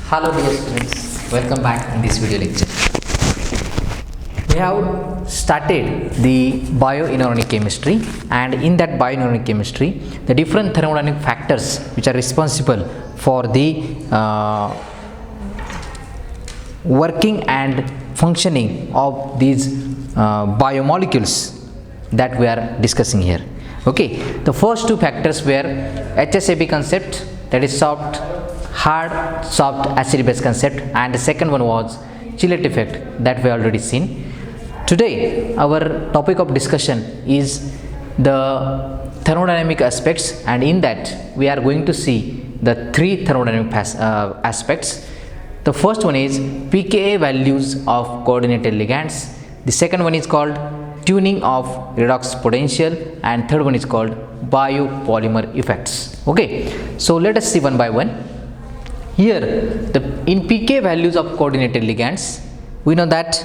Hello dear students, welcome back in this video lecture. We have started the bioinorganic chemistry, and in that bioinorganic chemistry the different thermodynamic factors which are responsible for the working and functioning of these biomolecules that we are discussing here. Okay, the first two factors were HSAB concept, that is soft hard soft acid base concept, and the second one was Chilet effect that we already seen. Today our topic of discussion is the thermodynamic aspects, and in that we are going to see the three thermodynamic aspects. The first one is pKa values of coordinated ligands, the second one is called tuning of redox potential, and third one is called biopolymer effects. Okay, so let us see one by one. Here in pK values of coordinated ligands, we know that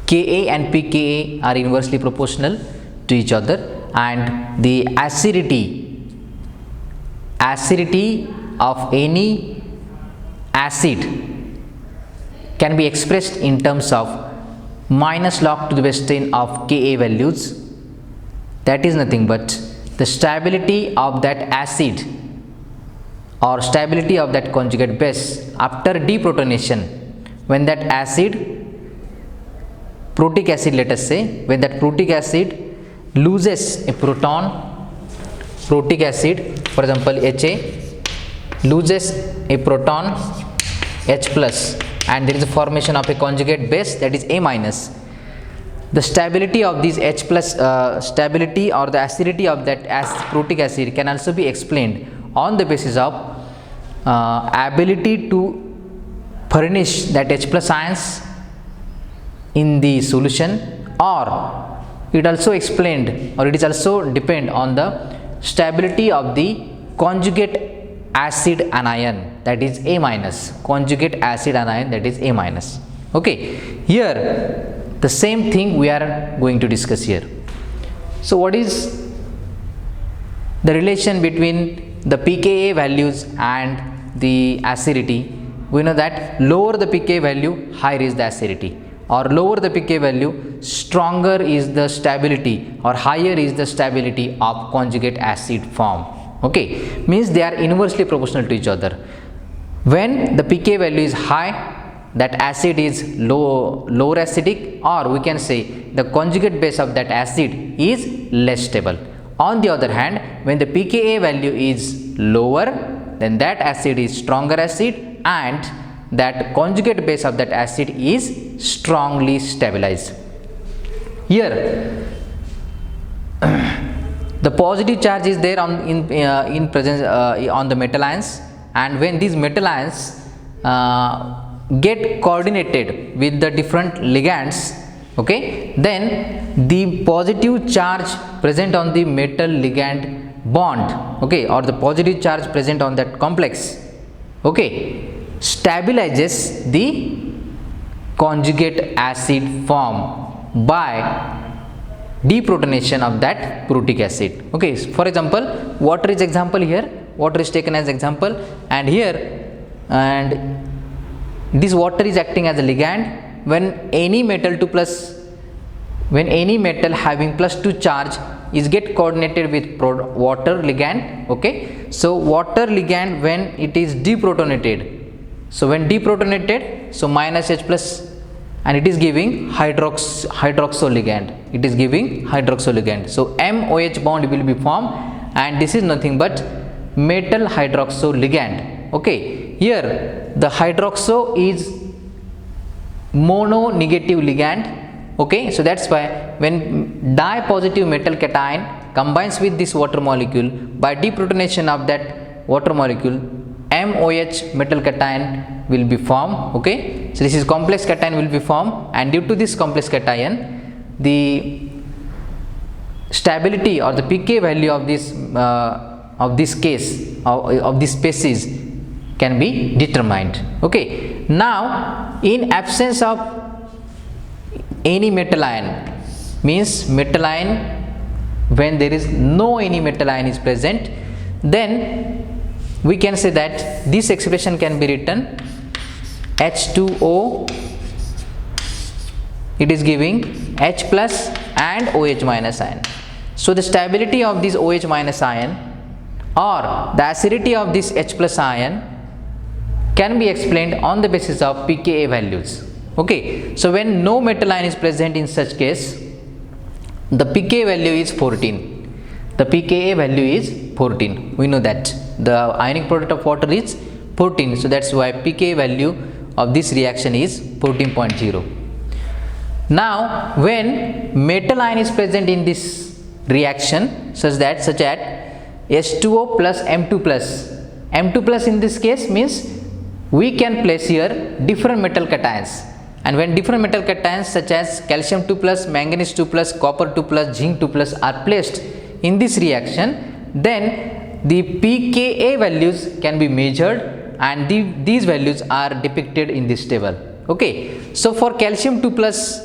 Ka and pKa are inversely proportional to each other, and the acidity of any acid can be expressed in terms of minus log to the base 10 of Ka values. That is nothing but the stability of that acid or stability of that conjugate base after deprotonation. When that acid, protic acid, let us say, when that protic acid loses a proton, protic acid, for example Ha, loses a proton H plus, and there is a formation of a conjugate base, that is A minus. The stability of these H plus stability or the acidity of that protic acid can also be explained on the basis of ability to furnish that H plus ions in the solution, or it also explained, or it is also depend on the stability of the conjugate acid anion, that is A minus, conjugate acid anion, that is A minus. Okay, here the same thing we are going to discuss here. So what is the relation between the pKa values and the acidity? We know that lower the pKa value, higher is the acidity, or lower the pKa value, stronger is the stability, or higher is the stability of conjugate acid form. Okay, means they are inversely proportional to each other. When the pK value is high, that acid is lower acidic, or we can say the conjugate base of that acid is less stable. On the other hand, when the pKa value is lower, then that acid is stronger acid, and that conjugate base of that acid is strongly stabilized. Here the positive charge is there in presence on the metal ions, and when these metal ions get coordinated with the different ligands, okay, then the positive charge present on the metal ligand bond, okay, or the positive charge present on that complex, okay, stabilizes the conjugate acid form by deprotonation of that protic acid. Okay, for example, water is example here, water is taken as example, and here, and this water is acting as a ligand. When any metal having plus 2 charge is get coordinated with water ligand, okay, so water ligand when it is deprotonated, so when deprotonated, so minus H plus, and it is giving hydroxyl ligand, it is giving hydroxyl ligand, so MOH bond will be formed, and this is nothing but metal hydroxyl ligand. Okay, here the hydroxo is mono negative ligand. Okay, so that's why when di-positive metal cation combines with this water molecule, by deprotonation of that water molecule, MOH metal cation will be formed. Okay, so this is complex cation will be formed, and due to this complex cation, the stability or the pK value of this case of this species can be determined. Okay, now in absence of any metal ion, means metal ion when there is no any metal ion is present, then we can say that this expression can be written H2O, it is giving H plus and OH minus ion. So the stability of this OH minus ion or the acidity of this H plus ion can be explained on the basis of pKa values. Okay, so when no metal ion is present in such case, the pKa value is 14. The pKa value is 14. We know that the ionic product of water is 14. So that's why pKa value of this reaction is 14.0. Now, when metal ion is present in this reaction, such that H2O plus M2 plus. M2 plus in this case means we can place here different metal cations. And when different metal cations such as calcium 2 plus, manganese 2 plus, copper 2 plus, zinc 2 plus are placed in this reaction, then the pKa values can be measured and these values are depicted in this table. Okay, so for calcium 2 plus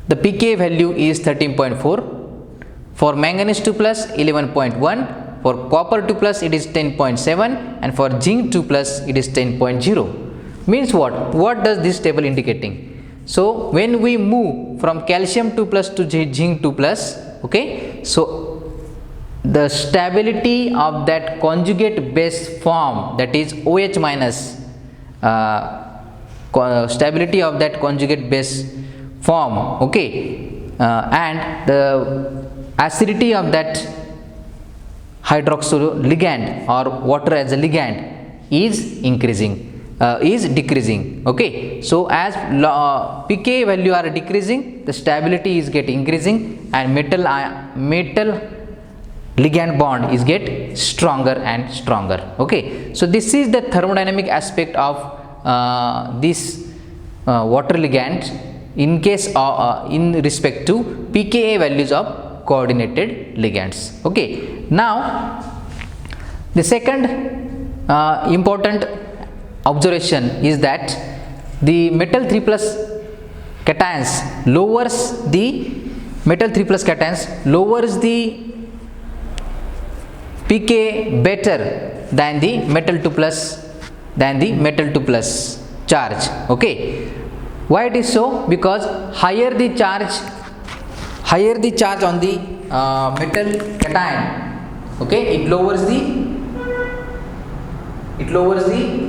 the pKa value is 13.4, for manganese 2 plus 11.1, for copper 2 plus it is 10.7 and for zinc 2 plus it is 10.0. Means what does this table indicating? So when we move from calcium 2 plus to zinc 2 plus, okay, so the stability of that conjugate base form, that is OH minus, stability of that conjugate base form, okay, and the acidity of that hydroxyl ligand or water as a ligand is increasing, is decreasing. Okay, so as pKa value are decreasing, the stability is get increasing and metal ligand bond is get stronger and stronger. Okay, so this is the thermodynamic aspect of this water ligand in case in respect to pKa values of coordinated ligands. Okay, now the second important observation is that the metal 3 plus cations lowers the pKa better than the metal 2 plus charge. Okay, why it is so? Because higher the charge on the metal cation, okay, it lowers the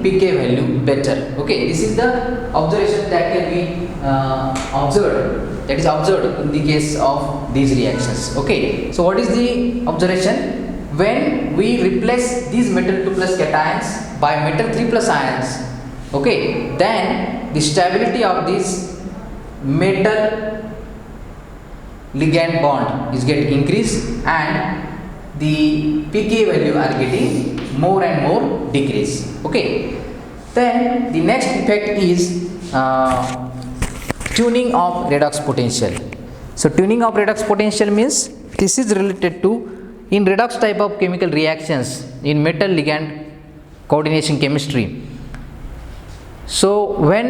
pKa value better. Okay, this is the observation that can be observed in the case of these reactions. Okay, so what is the observation? When we replace these metal 2 plus cations by metal 3 plus ions, okay, then the stability of this metal ligand bond is get increased and the pKa value are getting more and more decrease. Okay, then the next effect is tuning of redox potential. So tuning of redox potential means this is related to in redox type of chemical reactions in metal ligand coordination chemistry. So when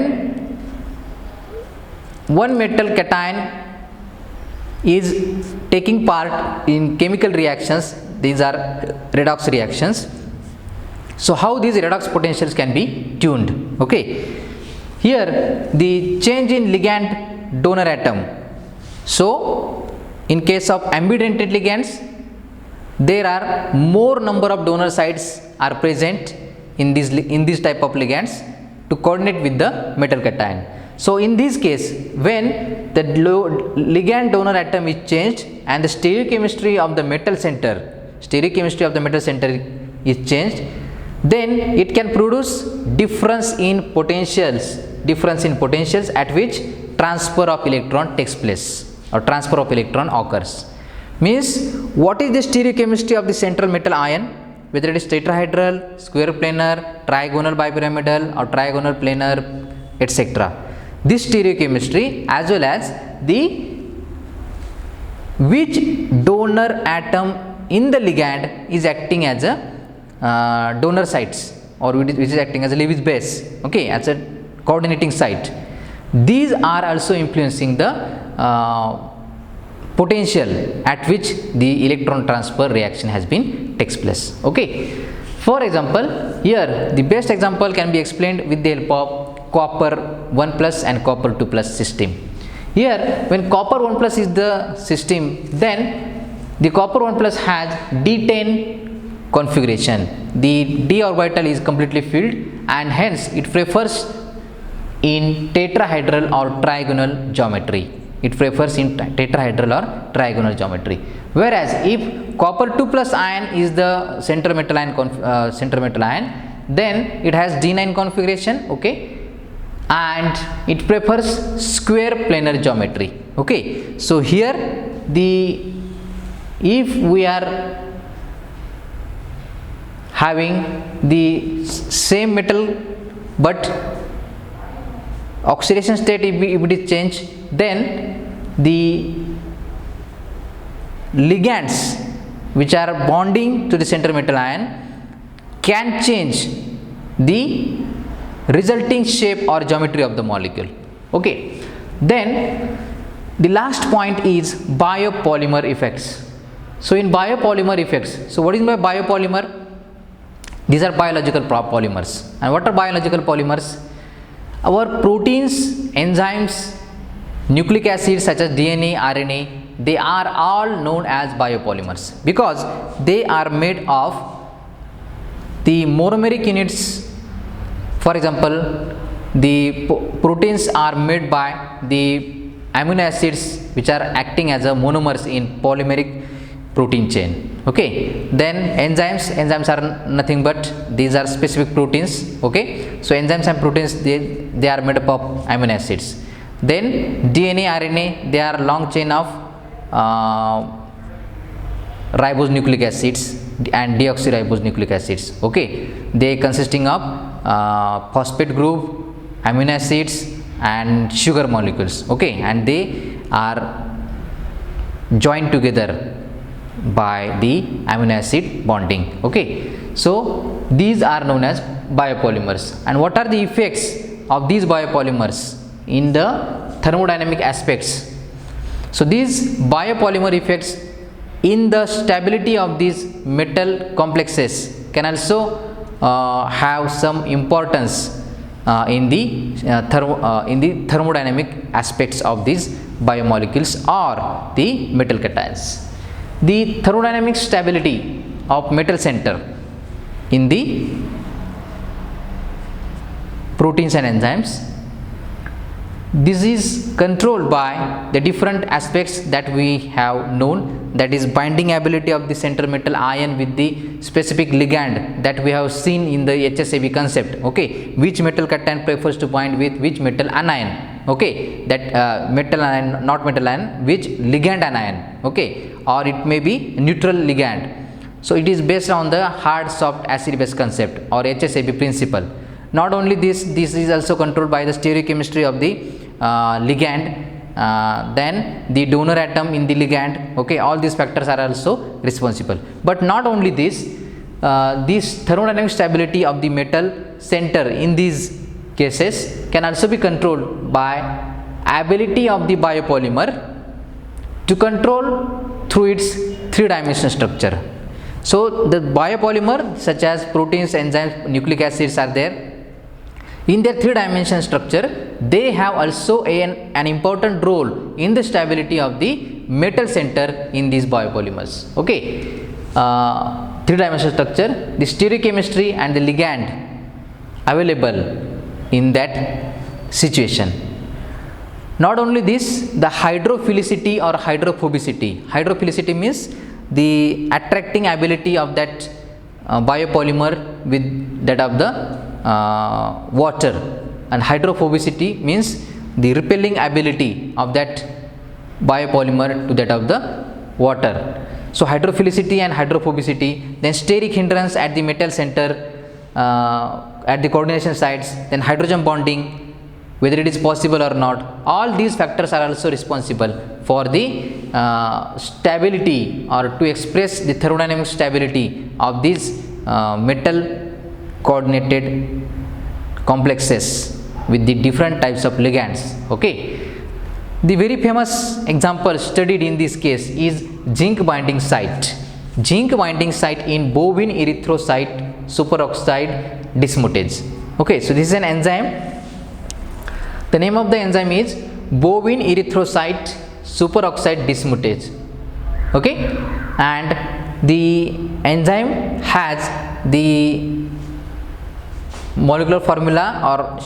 one metal cation is taking part in chemical reactions, these are redox reactions. So how these redox potentials can be tuned? Okay, here the change in ligand donor atom. So in case of ambidentate ligands, there are more number of donor sites are present in this type of ligands to coordinate with the metal cation. So in this case, when the ligand donor atom is changed and the stereochemistry of the metal center is changed, then it can produce difference in potentials at which transfer of electron takes place or transfer of electron occurs. Means what is the stereochemistry of the central metal ion, whether it is tetrahedral, square planar, trigonal bipyramidal or trigonal planar, etc. This stereochemistry as well as the which donor atom in the ligand is acting as a donor sites or which is acting as a Lewis base, okay, as a coordinating site. These are also influencing the potential at which the electron transfer reaction has been takes place. Okay. For example, here the best example can be explained with the help of copper 1 plus and copper 2 plus system. Here, when copper 1 plus is the system, then the copper 1 plus has D10 configuration. The d orbital is completely filled, and hence it prefers in tetrahedral or trigonal geometry. It prefers in tetrahedral or trigonal geometry. Whereas if copper 2 plus ion is the center metal ion, then it has D9 configuration, okay, and it prefers square planar geometry. Okay, so here if we are having the same metal but oxidation state, if it is changed, then the ligands which are bonding to the center metal ion can change the resulting shape or geometry of the molecule. Okay, then the last point is biopolymer effects. So in biopolymer effects, so what is by biopolymer? These are biological polymers. And what are biological polymers? Our proteins, enzymes, nucleic acids such as DNA, RNA, they are all known as biopolymers because they are made of the monomeric units. For example, the proteins are made by the amino acids which are acting as a monomers in polymeric protein chain. Okay, then enzymes are nothing but these are specific proteins. Okay, so enzymes and proteins, they are made up of amino acids. Then DNA, RNA, they are long chain of ribonucleic acids and deoxyribonucleic acids. Okay, they consisting of phosphate group, amino acids and sugar molecules. Okay, and they are joined together by the amino acid bonding. Okay, so these are known as biopolymers. And what are the effects of these biopolymers in the thermodynamic aspects? So these biopolymer effects in the stability of these metal complexes can also have some importance in the thermodynamic aspects of these biomolecules or the metal cations. The thermodynamic stability of metal center in the proteins and enzymes, this is controlled by the different aspects that we have known, that is binding ability of the center metal ion with the specific ligand that we have seen in the HSAB concept. Okay, which metal cation prefers to bind with which metal anion. Okay, that metal ion, not metal ion, which ligand anion. Okay, or it may be neutral ligand. So it is based on the hard soft acid base concept or HSAB principle. Not only this is also controlled by the stereochemistry of the ligand, then the donor atom in the ligand. Okay, all these factors are also responsible. But not only this thermodynamic stability of the metal center in these cases can also be controlled by ability of the biopolymer to control through its three-dimensional structure. So the biopolymer such as proteins, enzymes, nucleic acids are there. In their three-dimensional structure, they have also an important role in the stability of the metal center in these biopolymers. Okay, three-dimensional structure, the stereochemistry and the ligand available in that situation. Not only this, the hydrophilicity or hydrophobicity. Hydrophilicity means the attracting ability of that biopolymer with that of the water, and hydrophobicity means the repelling ability of that biopolymer to that of the water. So hydrophilicity and hydrophobicity, then steric hindrance at the metal center, at the coordination sites, then hydrogen bonding, whether it is possible or not. All these factors are also responsible for the stability or to express the thermodynamic stability of these metal coordinated complexes with the different types of ligands. Okay, The very famous example studied in this case is zinc binding site. Zinc binding site in bovine erythrocyte superoxide dismutase. Okay, so this is an enzyme. The name of the enzyme is bovine erythrocyte superoxide dismutase. Okay, and the enzyme has the molecular formula or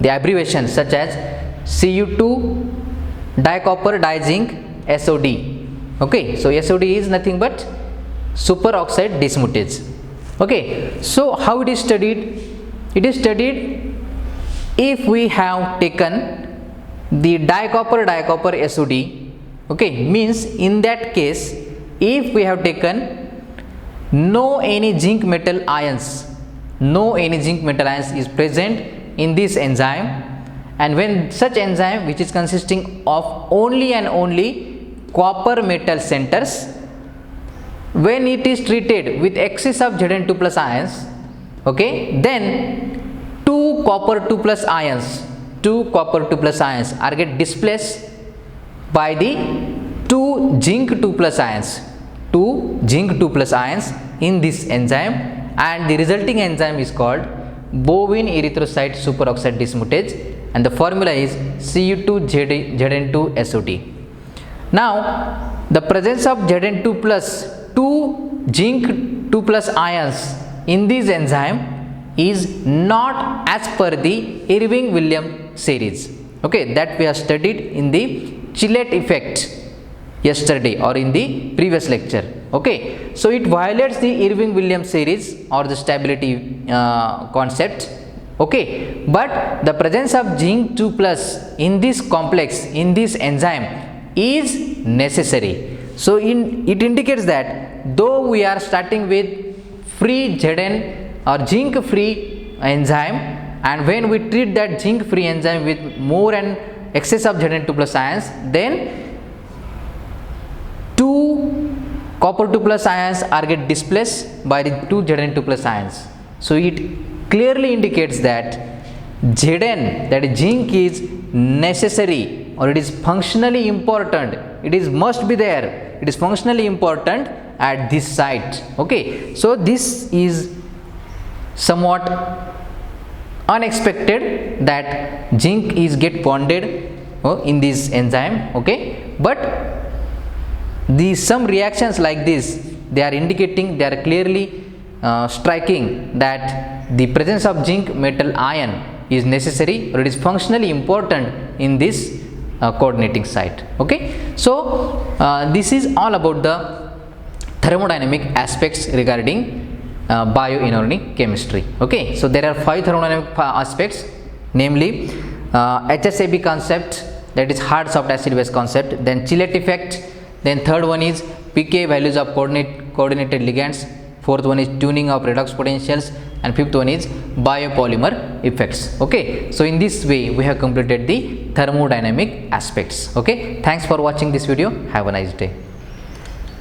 the abbreviation such as Cu2 dicopper dizinc SOD. Okay, so SOD is nothing but superoxide dismutase. Okay, so how it is studied? It is studied if we have taken the dicopper SOD. Okay, means in that case, if we have taken no any zinc metal ions is present in this enzyme, and when such enzyme which is consisting of only and only copper metal centers, when it is treated with excess of Zn2 plus ions, okay, then two copper 2 plus ions are get displaced by the two zinc 2 plus ions in this enzyme, and the resulting enzyme is called bovine erythrocyte superoxide dismutase, and the formula is Cu2Zn2 SOD. Now the presence of Zn2 plus 2 zinc 2 plus ions in this enzyme is not as per the Irving-Williams series. Okay, that we have studied in the Chillet effect yesterday or in the previous lecture. Okay, so it violates the Irving-Williams series or the stability concept. Okay, but the presence of zinc 2 plus in this complex, in this enzyme, is necessary. So it indicates that though we are starting with free Zn or zinc free enzyme, and when we treat that zinc free enzyme with more and excess of Zn2 plus ions, then two copper 2 plus ions are get displaced by the two Zn2 plus ions. So it clearly indicates that Zn, that is zinc, is necessary or it is functionally important. It is must be there. It is functionally important at this site. Okay, so this is somewhat unexpected that zinc is get bonded in this enzyme. Okay, but some reactions like this, they are indicating, they are clearly striking that the presence of zinc metal ion is necessary or it is functionally important in this coordinating site. Okay, so this is all about the thermodynamic aspects regarding bioinorganic chemistry. Okay, so there are 5 thermodynamic aspects, namely HSAB concept, that is hard soft acid base concept, then Chillet effect, then third one is pK values of coordinated ligands, fourth one is tuning of redox potentials, and fifth one is biopolymer effects. Okay, so in this way we have completed the thermodynamic aspects. Okay, thanks for watching this video. Have a nice day.